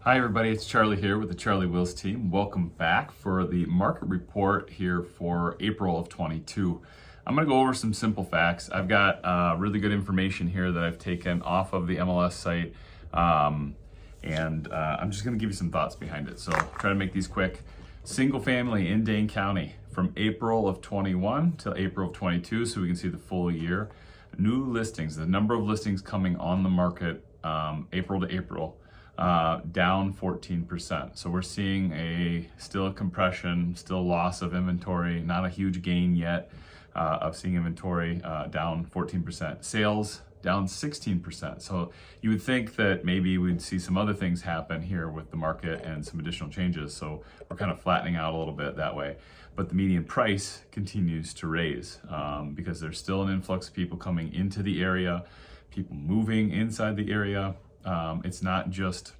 Hi everybody, it's Charlie here with the Charlie Wills team. Welcome back for the market report here for April of 22. I'm going to go over some simple facts. I've got really good information here that I've taken off of the MLS site, and I'm just going to give you some thoughts behind it. So try to make these quick. Single family in Dane County from April of 21 till April of 22, so we can see the full year. New listings, the number of listings coming on the market April to April. Down 14%. So we're seeing still a compression, still loss of inventory, not a huge gain yet of seeing inventory down 14%. Sales down 16%. So you would think that maybe we'd see some other things happen here with the market and some additional changes. So we're kind of flattening out a little bit that way. But the median price continues to raise because there's still an influx of people coming into the area, people moving inside the area. It's not just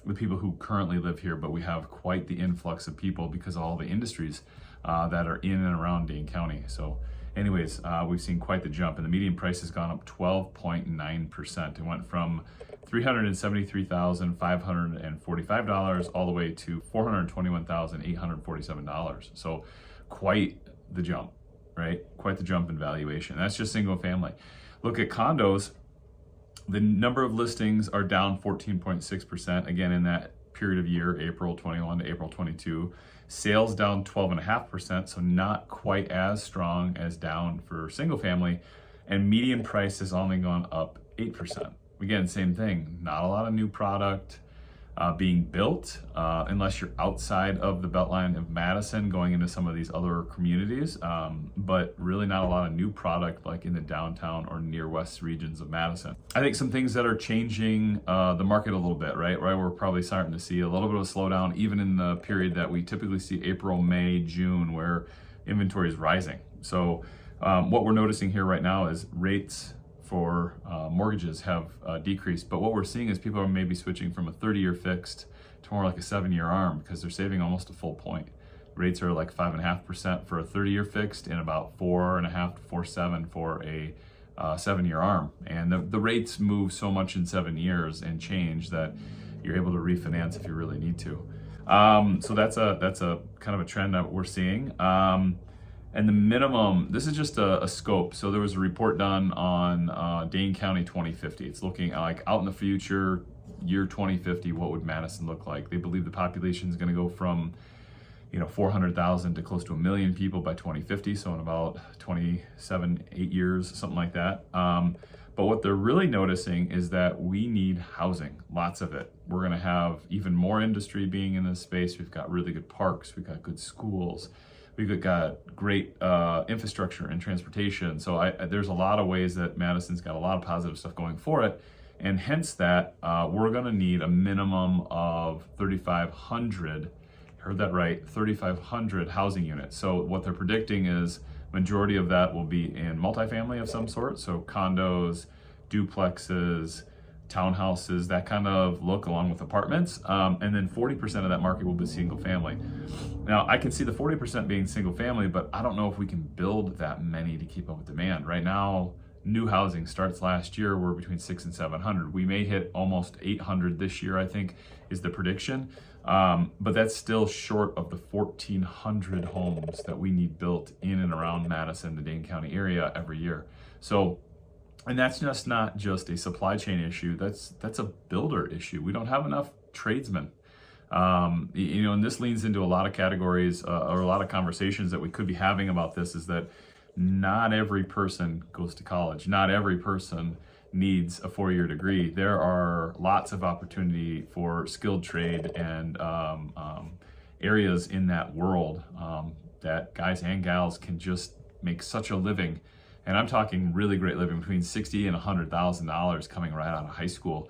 the people who currently live here, but we have quite the influx of people because of all the industries that are in and around Dane County. So anyways, we've seen quite the jump, and the median price has gone up 12.9%. It went from $373,545 all the way to $421,847. So quite the jump, right? Quite the jump in valuation. That's just single family. Look at condos. The number of listings are down 14.6%, again, in that period of year, April 21 to April 22. Sales down 12.5%, so not quite as strong as down for single family. And median price has only gone up 8%. Again, same thing, not a lot of new product being built unless you're outside of the Beltline of Madison going into some of these other communities, but really not a lot of new product like in the downtown or near west regions of Madison. I think some things that are changing the market a little bit, right? We're probably starting to see a little bit of a slowdown even in the period that we typically see April, May, June, where inventory is rising. So what we're noticing here right now is rates for mortgages have decreased, but what we're seeing is people are maybe switching from a 30-year fixed to more like a 7-year ARM because they're saving almost a full point. Rates are like 5.5% for a 30-year fixed and about 4.5 to 4.7 for a 7-year ARM. And the rates move so much in 7 years and change that you're able to refinance if you really need to. So that's a kind of a trend that we're seeing. And the minimum, this is just a scope. So there was a report done on Dane County 2050. It's looking like out in the future, year 2050, what would Madison look like? They believe the population is going to go from 400,000 to close to 1 million people by 2050. So in about 27, 8 years, something like that. But what they're really noticing is that we need housing, lots of it. We're going to have even more industry being in this space. We've got really good parks. We've got good schools. We've got great infrastructure and transportation. So there's a lot of ways that Madison's got a lot of positive stuff going for it. And hence that we're gonna need a minimum of 3,500, heard that right, 3,500 housing units. So what they're predicting is majority of that will be in multifamily of some sort. So condos, duplexes, townhouses, that kind of look along with apartments. And then 40% of that market will be single family. Now, I can see the 40% being single family, but I don't know if we can build that many to keep up with demand. Right now, new housing starts last year were between 600 and 700. We may hit almost 800 this year, I think, is the prediction. But that's still short of the 1,400 homes that we need built in and around Madison, the Dane County area every year. So, and that's just not just a supply chain issue, that's a builder issue. We don't have enough tradesmen. And this leans into a lot of categories or a lot of conversations that we could be having about this, is that not every person goes to college. Not every person needs a 4-year degree. There are lots of opportunity for skilled trade and areas in that world that guys and gals can just make such a living. And I'm talking really great living, between $60,000 and $100,000 coming right out of high school,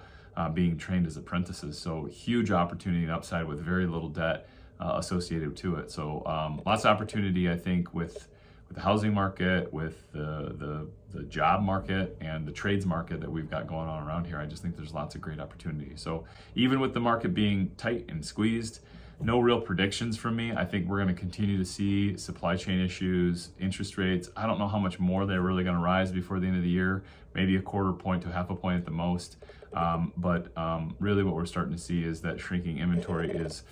being trained as apprentices. So huge opportunity and upside with very little debt associated to it. So lots of opportunity, I think, with the housing market, with the job market, and the trades market that we've got going on around here. I just think there's lots of great opportunity. So even with the market being tight and squeezed, no real predictions from me. I think we're going to continue to see supply chain issues, interest rates. I don't know how much more they're really going to rise before the end of the year, maybe a quarter point to half a point at the most. But really what we're starting to see is that shrinking inventory is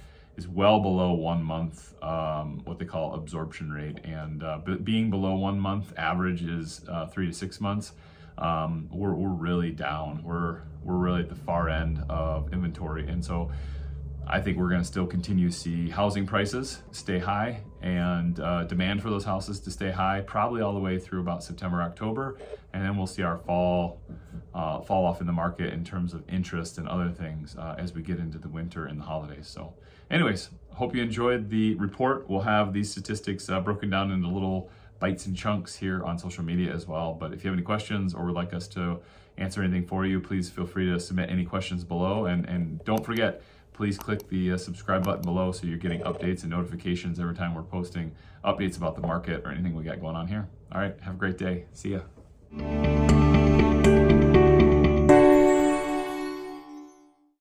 well below 1 month, what they call absorption rate. And being below 1 month, average is 3 to 6 months. We're really down. We're really at the far end of inventory. And so I think we're going to still continue to see housing prices stay high and demand for those houses to stay high, probably all the way through about September, October. And then we'll see our fall off in the market in terms of interest and other things as we get into the winter and the holidays. So anyways, hope you enjoyed the report. We'll have these statistics broken down into little bites and chunks here on social media as well. But if you have any questions or would like us to answer anything for you, please feel free to submit any questions below. And don't forget, please click the subscribe button below so you're getting updates and notifications every time we're posting updates about the market or anything we got going on here. All right, have a great day. See ya.